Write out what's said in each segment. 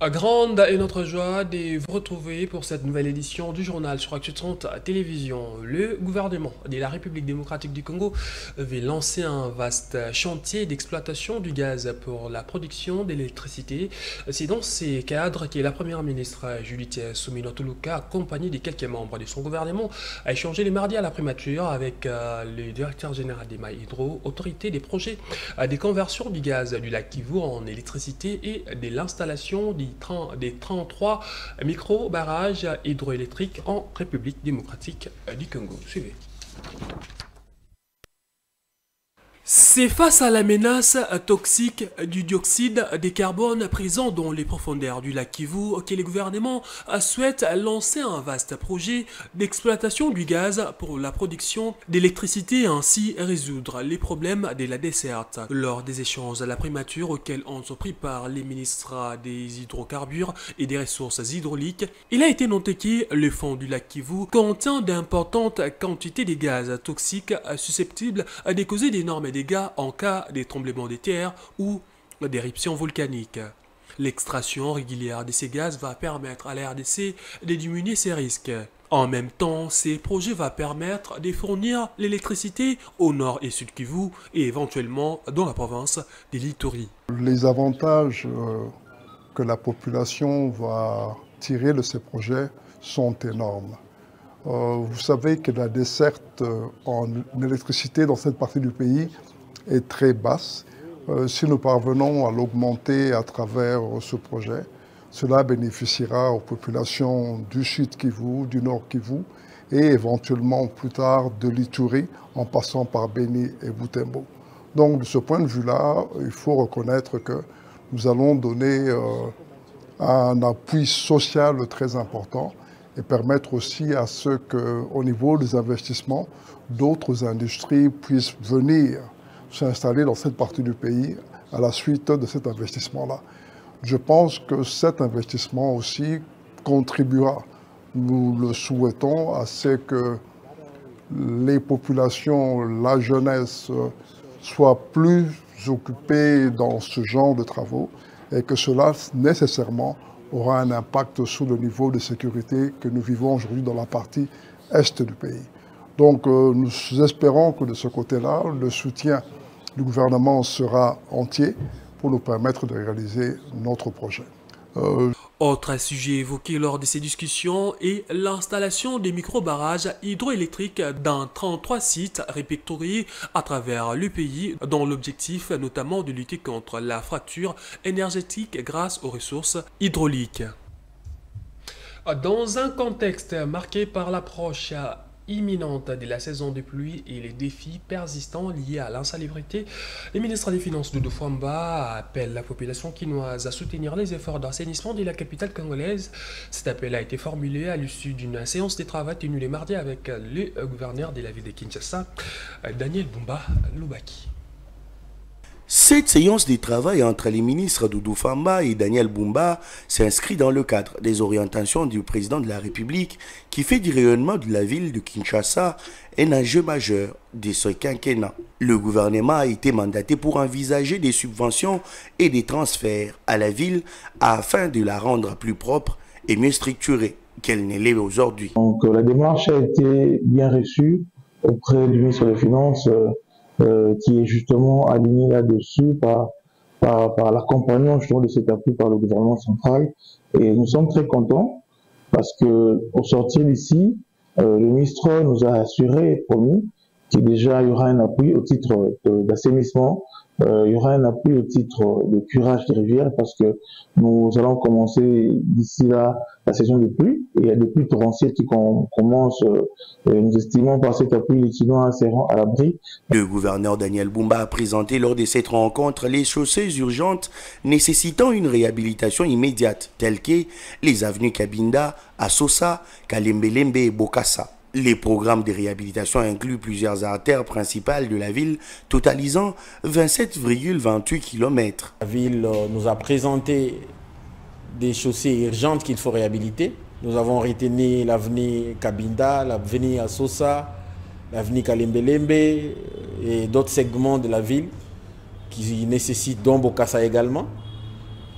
Grande est notre joie de vous retrouver pour cette nouvelle édition du journal sur Actu 30 Télévision. Le gouvernement de la République démocratique du Congo veut lancer un vaste chantier d'exploitation du gaz pour la production d'électricité. C'est dans ces cadres que la première ministre Judith Suminwa Tuluka, accompagnée de quelques membres de son gouvernement, a échangé les mardis à la primature avec le directeur général des Hydro, autorité des projets de conversion du gaz du lac Kivu en électricité et de l'installation des 33 micro-barrages hydroélectriques en République démocratique du Congo. Suivez. C'est face à la menace toxique du dioxyde de carbone présent dans les profondeurs du lac Kivu que le gouvernement souhaite lancer un vaste projet d'exploitation du gaz pour la production d'électricité et ainsi résoudre les problèmes de la desserte. Lors des échanges à la primature auxquels ont pris part les ministres des hydrocarbures et des ressources hydrauliques, il a été noté que le fond du lac Kivu contient d'importantes quantités de gaz toxiques susceptibles de causer d'énormes dégâts en cas de tremblements de terre ou d'éruptions volcaniques. L'extraction régulière de ces gaz va permettre à la RDC de diminuer ces risques. En même temps, ces projets vont permettre de fournir l'électricité au nord et sud Kivu et éventuellement dans la province de l'Ituri. Les avantages que la population va tirer de ces projets sont énormes. Vous savez que la desserte en électricité dans cette partie du pays est très basse. Si nous parvenons à l'augmenter à travers ce projet, cela bénéficiera aux populations du sud Kivu, du nord Kivu et éventuellement plus tard de l'Ituri en passant par Beni et Butembo. Donc de ce point de vue-là, il faut reconnaître que nous allons donner un appui social très important et permettre aussi à ce qu'au niveau des investissements, d'autres industries puissent venir s'installer dans cette partie du pays à la suite de cet investissement-là. Je pense que cet investissement aussi contribuera, nous le souhaitons, à ce que les populations, la jeunesse, soient plus occupées dans ce genre de travaux et que cela nécessairement aura un impact sur le niveau de sécurité que nous vivons aujourd'hui dans la partie est du pays. Donc nous espérons que de ce côté-là, le soutien du gouvernement sera entier pour nous permettre de réaliser notre projet. Autre sujet évoqué lors de ces discussions est l'installation des micro-barrages hydroélectriques dans 33 sites répertoriés à travers le pays, dont l'objectif notamment de lutter contre la fracture énergétique grâce aux ressources hydrauliques. Dans un contexte marqué par l'approche imminente de la saison de pluie et les défis persistants liés à l'insalubrité, le ministre des Finances Doudou Fwamba appelle la population quinoise à soutenir les efforts d'assainissement de la capitale congolaise. Cet appel a été formulé à l'issue d'une séance de travail tenue le mardi avec le gouverneur de la ville de Kinshasa, Daniel Bumba Lubaki. Cette séance de travail entre les ministres Doudou Fwamba et Daniel Bumba s'inscrit dans le cadre des orientations du président de la République qui fait du rayonnement de la ville de Kinshasa un enjeu majeur de ce quinquennat. Le gouvernement a été mandaté pour envisager des subventions et des transferts à la ville afin de la rendre plus propre et mieux structurée qu'elle ne l'est aujourd'hui. Donc la démarche a été bien reçue auprès du ministre des Finances qui est justement aligné là-dessus par l'accompagnement justement de cet appui par le gouvernement central. Et nous sommes très contents parce que au sortir d'ici, le ministre nous a assuré et promis qu'il déjà il y aura un appui au titre d'assainissement, il y aura un appui au titre de curage des rivières parce que nous allons commencer d'ici là la saison de pluie et il y a des pluies torrentielles qui commencent, nous estimons par cet appui les Quinois seront à l'abri. Le gouverneur Daniel Bumba a présenté lors de cette rencontre les chaussées urgentes nécessitant une réhabilitation immédiate telles que les avenues Kabinda, Asosa, Kalembelembe et Bokassa. Les programmes de réhabilitation incluent plusieurs artères principales de la ville, totalisant 27,28 km. La ville nous a présenté des chaussées urgentes qu'il faut réhabiliter. Nous avons retenu l'avenue Kabinda, l'avenue Asosa, l'avenue Kalembelembe et d'autres segments de la ville qui nécessitent, dont Bokassa également.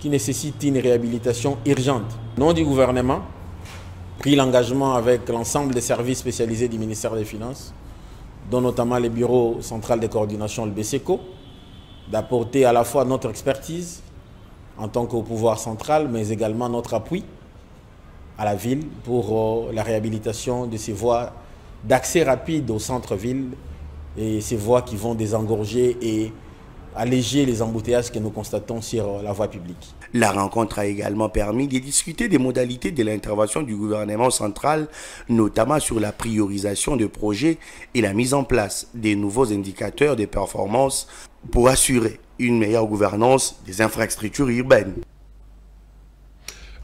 qui nécessitent une réhabilitation urgente. Au nom du gouvernement, pris l'engagement avec l'ensemble des services spécialisés du ministère des Finances, dont notamment le bureau central de coordination, le BCECO, d'apporter à la fois notre expertise en tant qu'au pouvoir central, mais également notre appui à la ville pour la réhabilitation de ces voies d'accès rapide au centre-ville et ces voies qui vont désengorger et alléger les embouteillages que nous constatons sur la voie publique. La rencontre a également permis de discuter des modalités de l'intervention du gouvernement central, notamment sur la priorisation de projets et la mise en place des nouveaux indicateurs de performance pour assurer une meilleure gouvernance des infrastructures urbaines.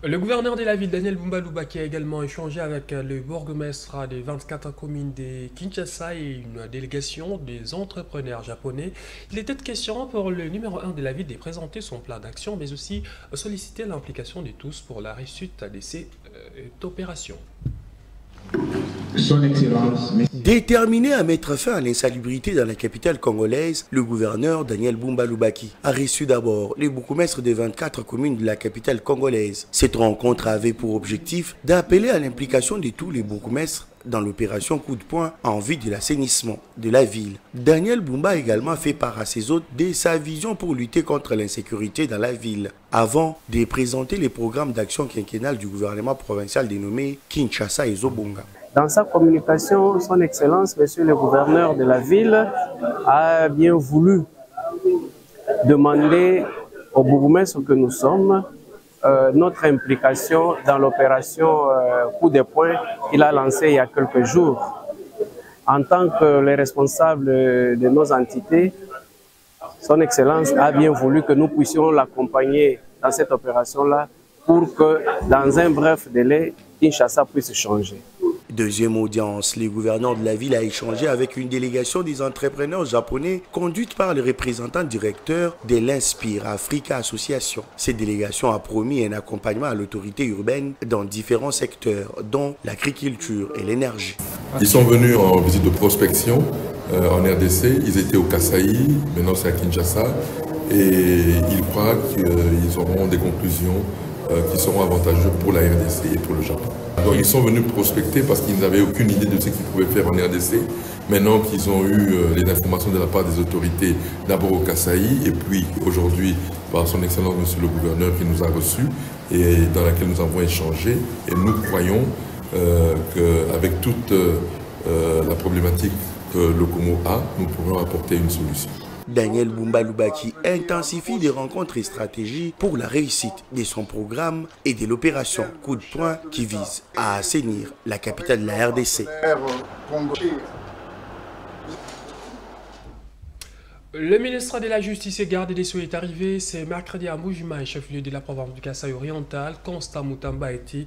Le gouverneur de la ville, Daniel Bumba Lubaki, a également échangé avec le bourgmestre des 24 communes de Kinshasa et une délégation des entrepreneurs japonais. Il était question pour le numéro 1 de la ville de présenter son plan d'action, mais aussi solliciter l'implication de tous pour la réussite de ces opérations. Son Excellence. Déterminé à mettre fin à l'insalubrité dans la capitale congolaise, le gouverneur Daniel Bumba Lubaki a reçu d'abord les bourgmestres des 24 communes de la capitale congolaise. Cette rencontre avait pour objectif d'appeler à l'implication de tous les bourgmestres dans l'opération coup de poing en vue de l'assainissement de la ville. Daniel Bumba a également fait part à ses hôtes de sa vision pour lutter contre l'insécurité dans la ville, avant de présenter les programmes d'action quinquennale du gouvernement provincial dénommé Kinshasa et Zobonga. Dans sa communication, son Excellence, Monsieur le gouverneur de la ville, a bien voulu demander au bourgmestre que nous sommes notre implication dans l'opération coup de poing qu'il a lancée il y a quelques jours. En tant que les responsables de nos entités, son Excellence a bien voulu que nous puissions l'accompagner dans cette opération-là pour que dans un bref délai, Kinshasa puisse changer. Deuxième audience, le gouverneur de la ville a échangé avec une délégation des entrepreneurs japonais conduite par le représentant directeur de l'Inspire Africa Association. Cette délégation a promis un accompagnement à l'autorité urbaine dans différents secteurs, dont l'agriculture et l'énergie. Ils sont venus en visite de prospection en RDC, ils étaient au Kasaï, maintenant c'est à Kinshasa, et ils croient qu'ils auront des conclusions qui seront avantageux pour la RDC et pour le Japon. Donc ils sont venus prospecter parce qu'ils n'avaient aucune idée de ce qu'ils pouvaient faire en RDC. Maintenant qu'ils ont eu les informations de la part des autorités, d'abord au Kasaï et puis aujourd'hui par son Excellence Monsieur le Gouverneur qui nous a reçus et dans laquelle nous avons échangé. Et nous croyons qu'avec toute la problématique que le Congo a, nous pourrons apporter une solution. Daniel Bumba Lubaki intensifie des rencontres et stratégies pour la réussite de son programme et de l'opération coup de poing qui vise à assainir la capitale de la RDC. Le ministre de la Justice et garde des Sceaux est arrivé ce mercredi à Mujima, chef-lieu de la province du Kasaï oriental. Constant Mutamba a été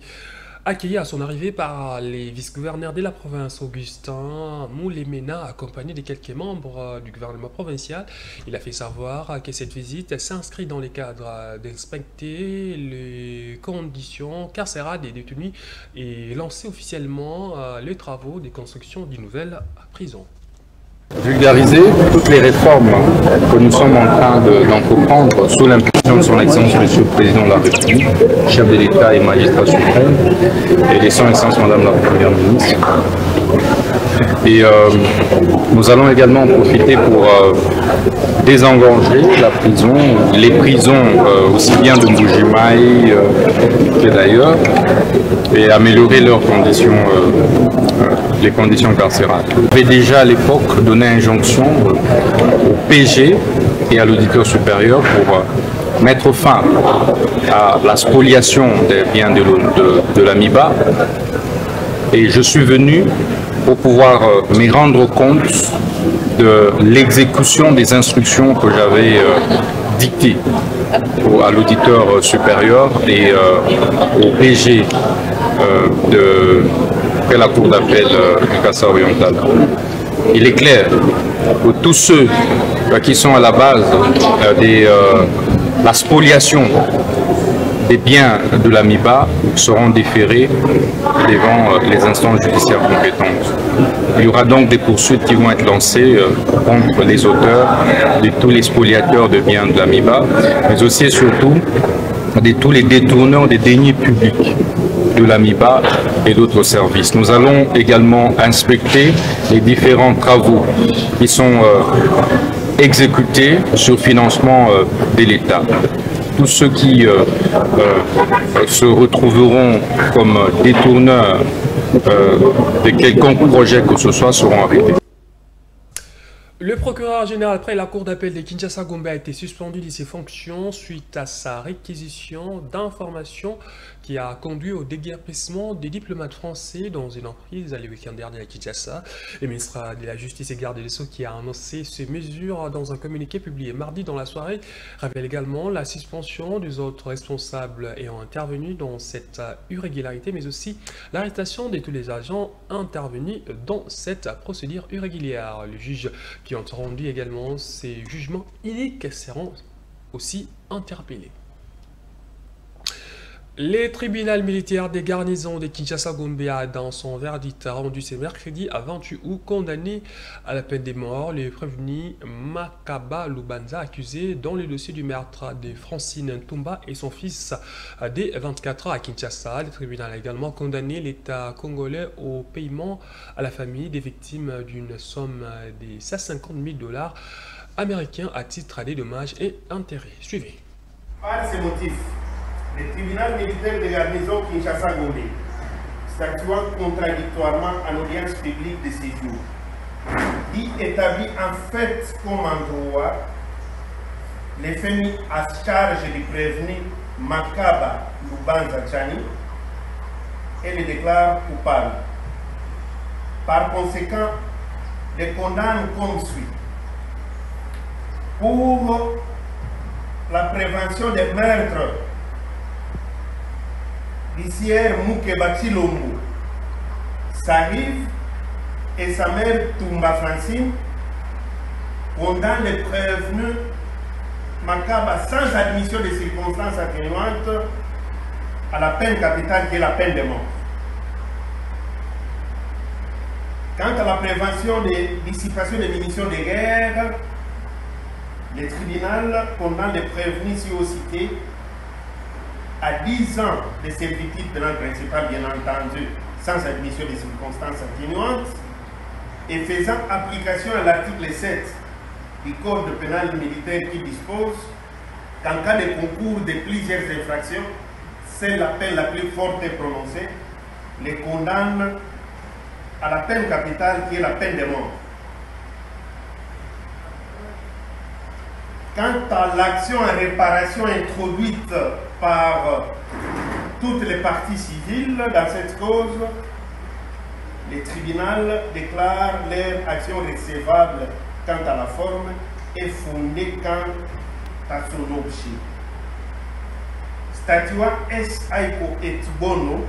accueilli à son arrivée par les vice-gouverneurs de la province, Augustin Moulemena, accompagné de quelques membres du gouvernement provincial. Il a fait savoir que cette visite s'inscrit dans le cadre d'inspecter les conditions carcérales des détenus et lancer officiellement les travaux de construction d'une nouvelle prison. Vulgariser toutes les réformes que nous sommes en train d'entreprendre sous l'impulsion de son Excellence Monsieur le Président de la République, chef de l'État et magistrat suprême, et de son Excellence Madame la Première ministre. Et nous allons également en profiter pour désengorger la prison, les prisons aussi bien de Mbujimaï que d'ailleurs, et améliorer leurs conditions, les conditions carcérales. J'avais déjà à l'époque donné injonction au PG et à l'auditeur supérieur pour mettre fin à la spoliation des biens de la MIBA. Et je suis venu pour pouvoir me rendre compte de l'exécution des instructions que j'avais dictées à l'auditeur supérieur et au PG de la Cour d'appel du Kasaï oriental. Il est clair que tous ceux qui sont à la base de la spoliation des biens de la MIBA seront déférés devant les instances judiciaires compétentes. Il y aura donc des poursuites qui vont être lancées contre les auteurs de tous les spoliateurs de biens de la MIBA, mais aussi et surtout tous les détourneurs des deniers publics de l'AMIBA et d'autres services. Nous allons également inspecter les différents travaux qui sont exécutés sur financement de l'État. Tous ceux qui se retrouveront comme détourneurs de quelconque projet que ce soit seront arrêtés. Le procureur général près la cour d'appel de Kinshasa-Gombe a été suspendu de ses fonctions suite à sa réquisition d'informations qui a conduit au déguerpissement des diplomates français dans une emprise le week-end dernier à Kinshasa. Le ministre de la Justice et garde des Sceaux qui a annoncé ces mesures dans un communiqué publié mardi dans la soirée révèle également la suspension des autres responsables ayant intervenu dans cette irrégularité, mais aussi l'arrestation de tous les agents intervenus dans cette procédure irrégulière. Le juge qui ont rendu également ces jugements iniques seront aussi interpellés. Les tribunaux militaires des garnisons de Kinshasa-Gombe a, dans son verdict rendu ce mercredi à 28 août, condamné à la peine de mort le prévenu Makaba Lubanza, accusé dans le dossier du meurtre de Francine Ntumba et son fils de 24 ans à Kinshasa. Le tribunal a également condamné l'État congolais au paiement à la famille des victimes d'une somme de 150 000 $ américains à titre des dommages et intérêts. Suivez. Par ces motifs, le tribunal militaire de garnison Kinshasa-Gombe, statuant contradictoirement en audience publique de séjour, dit établit en fait comme en droit les faits mis à charge du prévenu Makaba Lubanza Chani et le déclare coupable. Par conséquent, les condamne comme suit. Pour la prévention des meurtres d'Issière Moukeba Chilombo, Sarif et sa mère Tumba Francine, condamne les prévenus Makaba sans admission de circonstances atténuantes à la peine capitale qui est la peine de mort. Quant à la prévention des dissipations des munitions de guerre, le tribunal condamne les prévenus cités à 10 ans de servitude pénale principale, bien entendu, sans admission des circonstances atténuantes, et faisant application à l'article 7 du Code pénal militaire qui dispose qu'en cas de concours de plusieurs infractions, c'est la peine la plus forte prononcée, les condamne à la peine capitale qui est la peine de mort. Quant à l'action en réparation introduite par toutes les parties civiles dans cette cause, le tribunal déclare leur action recevable quant à la forme et fondée quant à son objet. Statuant S. Aiko et Bono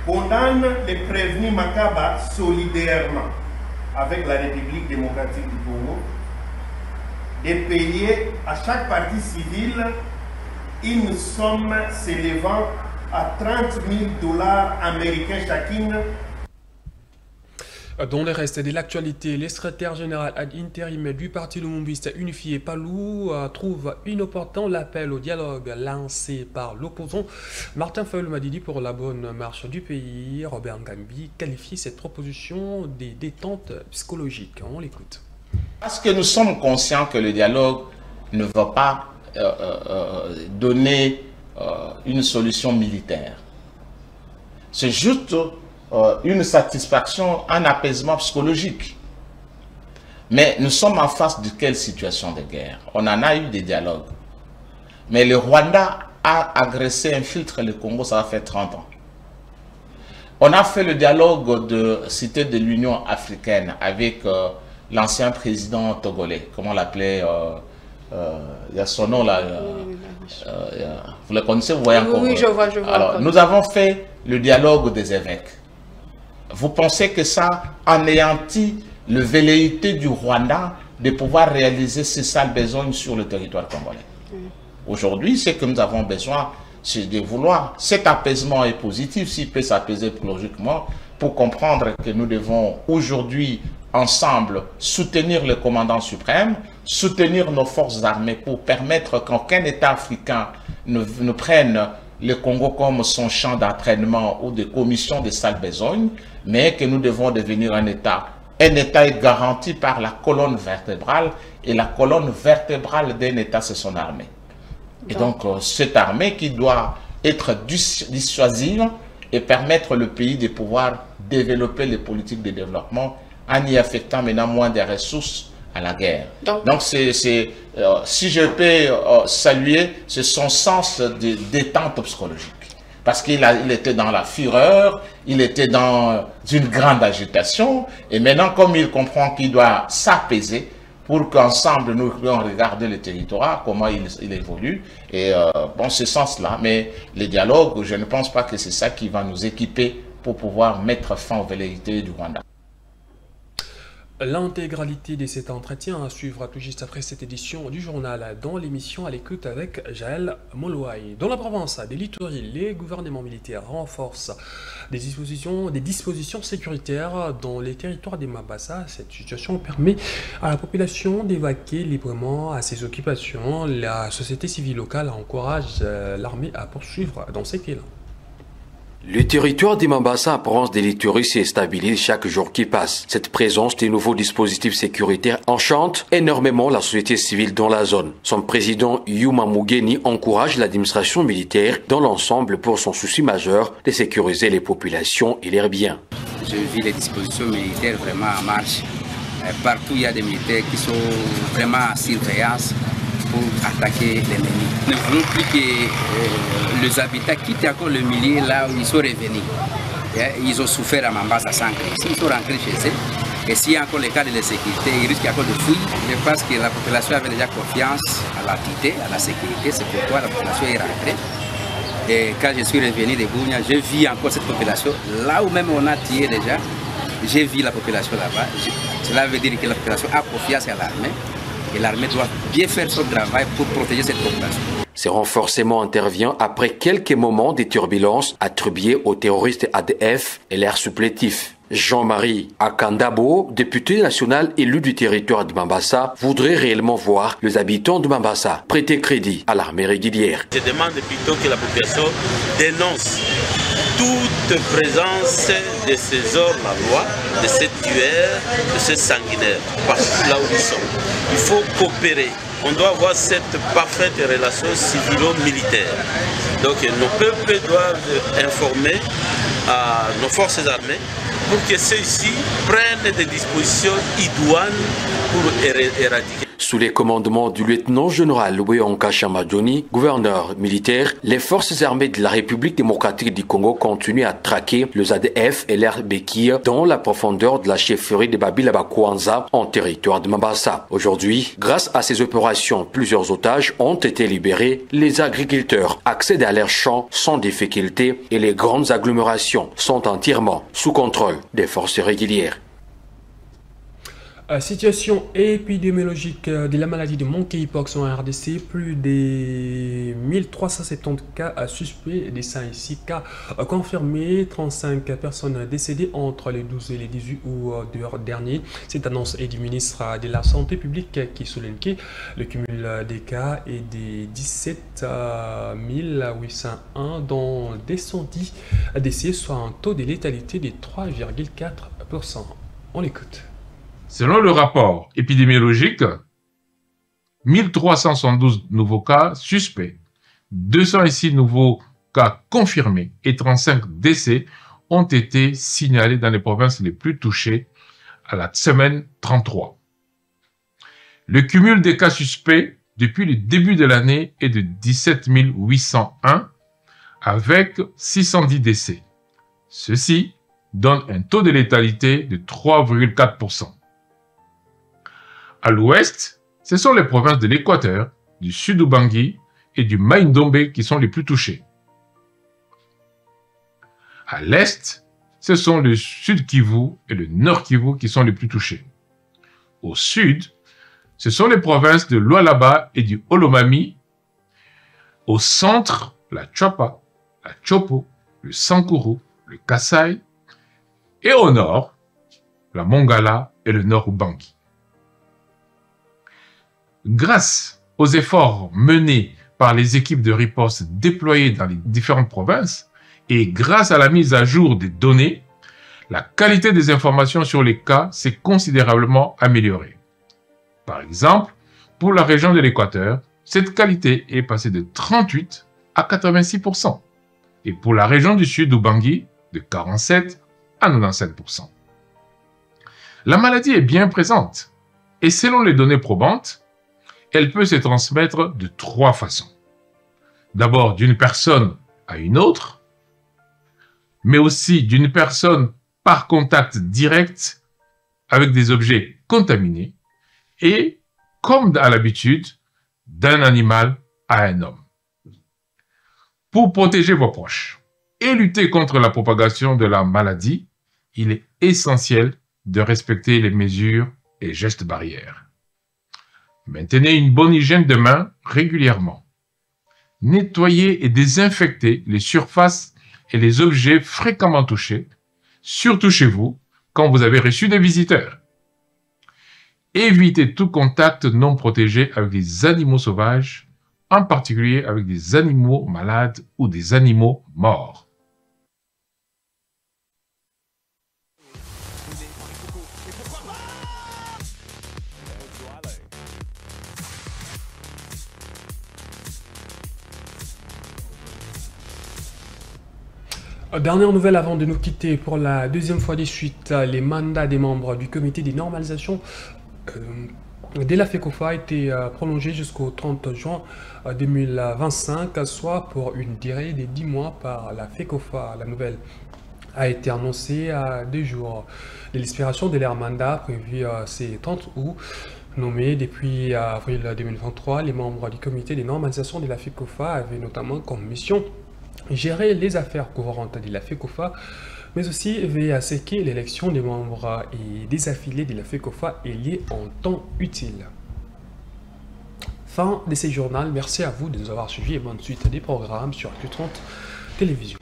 condamne les prévenus Makaba solidairement avec la République démocratique du Congo de payer à chaque partie civile une somme s'élevant à 30 000 $ américains chacune. Dans le reste de l'actualité, le secrétaire général ad interim du parti lumumbiste unifié Palou trouve inopportun l'appel au dialogue lancé par l'opposant Martin Fayulu-Madidi pour la bonne marche du pays. Robert Ngambi qualifie cette proposition des détentes psychologiques. On l'écoute. Parce que nous sommes conscients que le dialogue ne va pas donner une solution militaire. C'est juste une satisfaction, un apaisement psychologique. Mais nous sommes en face de quelle situation de guerre? On en a eu des dialogues. Mais le Rwanda a agressé, infiltré le Congo, ça va faire 30 ans. On a fait le dialogue de cité de l'Union africaine avec l'ancien président togolais, comment on l'appelait, il y a son nom là, vous le connaissez, vous voyez encore. Oui, je vois. Alors, nous avons fait le dialogue des évêques. Vous pensez que ça anéantit le velléité du Rwanda de pouvoir réaliser ses sales besoins sur le territoire congolais? Aujourd'hui, ce que nous avons besoin, c'est de vouloir, cet apaisement est positif, s'il peut s'apaiser psychologiquement, pour comprendre que nous devons aujourd'hui ensemble soutenir le commandant suprême, soutenir nos forces armées pour permettre qu'aucun État africain ne prenne le Congo comme son champ d'entraînement ou de commission de sale besogne, mais que nous devons devenir un État. Un État est garanti par la colonne vertébrale, et la colonne vertébrale d'un État, c'est son armée. Et donc, cette armée qui doit être dissuasive et permettre le pays de pouvoir développer les politiques de développement en y affectant maintenant moins des ressources à la guerre. Donc si je peux saluer, c'est son sens de détente psychologique. Parce qu'il était dans la fureur, il était dans une grande agitation, et maintenant comme il comprend qu'il doit s'apaiser pour qu'ensemble nous puissions regarder le territoire, comment il évolue, et bon, ce sens-là. Mais les dialogues, je ne pense pas que c'est ça qui va nous équiper pour pouvoir mettre fin aux velléités du Rwanda. L'intégralité de cet entretien à suivre tout juste après cette édition du journal dans l'émission à l'écoute avec Jaël Molouaï. Dans la province de l'Ituri, les gouvernements militaires renforcent des dispositions sécuritaires dans les territoires des Mambasa. Cette situation permet à la population d'évacuer librement à ses occupations. La société civile locale encourage l'armée à poursuivre dans ces élan. Le territoire des Mambasa en province de l'Ituri se stabilise chaque jour qui passe. Cette présence des nouveaux dispositifs sécuritaires enchante énormément la société civile dans la zone. Son président Yuma Mugeni encourage l'administration militaire dans l'ensemble pour son souci majeur de sécuriser les populations et leurs biens. Je vis les dispositions militaires vraiment en marche. Partout il y a des militaires qui sont vraiment en surveillance pour attaquer l'ennemi. Nous ne voulons plus que les habitants quittent encore le milieu là où ils sont revenus. Ils ont souffert à Mambasa sans crise. Ils sont rentrés chez eux. Et s'il y a encore les cas de sécurité, ils risquent encore de fuir. Je pense que la population avait déjà confiance à l'entité, à la sécurité. C'est pourquoi la population est rentrée. Et quand je suis revenu de Gounia, je vis encore cette population. Là où même on a tiré déjà, j'ai vu la population là-bas. Cela veut dire que la population a confiance à l'armée. Et l'armée doit bien faire son travail pour protéger cette population. Ce renforcement intervient après quelques moments de turbulences attribués aux terroristes ADF et leurs supplétifs. Jean-Marie Akandabo, député national élu du territoire de Mambasa, voudrait réellement voir les habitants de Mambasa prêter crédit à l'armée régulière. Je demande plutôt que la population dénonce toute présence de ces hors-la-loi, de ces tueurs, de ces sanguinaires, partout là où ils sont. Il faut coopérer. On doit avoir cette parfaite relation civilo-militaire. Donc nos peuples doivent informer à nos forces armées pour que ceux-ci prennent des dispositions idoines pour éradiquer. Sous les commandements du lieutenant-général Loué-Onka Chamadjoni, gouverneur militaire, les forces armées de la République démocratique du Congo continuent à traquer les ADF et leurs béquilles dans la profondeur de la chefferie de Babilaba-Kwanza en territoire de Mambasa. Aujourd'hui, grâce à ces opérations, plusieurs otages ont été libérés. Les agriculteurs accèdent à leurs champs sans difficulté et les grandes agglomérations sont entièrement sous contrôle des forces régulières. Situation épidémiologique de la maladie de monkeypox en RDC, plus de 1370 cas suspects, des 106 cas confirmés, 35 personnes décédées entre les 12 et les 18 août dernier. Cette annonce est du ministre de la Santé publique qui souligne que le cumul des cas est de 17 801 dont 210 décès, soit un taux de létalité de 3,4%. On l'écoute. Selon le rapport épidémiologique, 1372 nouveaux cas suspects, 206 nouveaux cas confirmés et 35 décès ont été signalés dans les provinces les plus touchées à la semaine 33. Le cumul des cas suspects depuis le début de l'année est de 17 801 avec 610 décès. Ceci donne un taux de létalité de 3,4%. À l'ouest, ce sont les provinces de l'Équateur, du Sud-Ubangi et du Maïndombe qui sont les plus touchées. À l'est, ce sont le Sud-Kivu et le Nord-Kivu qui sont les plus touchés. Au sud, ce sont les provinces de Lualaba et du Olomami. Au centre, la Chapa, la Chopo, le Sankuru, le Kasaï. Et au nord, la Mongala et le nord Ubangi. Grâce aux efforts menés par les équipes de riposte déployées dans les différentes provinces et grâce à la mise à jour des données, la qualité des informations sur les cas s'est considérablement améliorée. Par exemple, pour la région de l'Équateur, cette qualité est passée de 38 à 86%. Et pour la région du sud Ubangi, de 47 à 97%. La maladie est bien présente et selon les données probantes, elle peut se transmettre de 3 façons. D'abord d'une personne à une autre, mais aussi d'une personne par contact direct avec des objets contaminés et, comme à l'habitude, d'un animal à un homme. Pour protéger vos proches et lutter contre la propagation de la maladie, il est essentiel de respecter les mesures et gestes barrières. Maintenez une bonne hygiène de main régulièrement. Nettoyez et désinfectez les surfaces et les objets fréquemment touchés, surtout chez vous, quand vous avez reçu des visiteurs. Évitez tout contact non protégé avec les animaux sauvages, en particulier avec des animaux malades ou des animaux morts. Dernière nouvelle avant de nous quitter pour la deuxième fois de suite, les mandats des membres du comité des normalisations de la FECOFA a été prolongé jusqu'au 30 juin 2025, soit pour une durée de 10 mois par la FECOFA. La nouvelle a été annoncée à 2 jours de l'expiration de leur mandat prévu ces 30 août. Nommés depuis avril 2023, les membres du comité des normalisations de la FECOFA avaient notamment comme mission gérer les affaires courantes de la FECOFA, mais aussi veiller à ce que l'élection des membres et des affiliés de la FECOFA ait lieu en temps utile. Fin de ce journal, merci à vous de nous avoir suivis et bonne suite des programmes sur Q30 Télévision.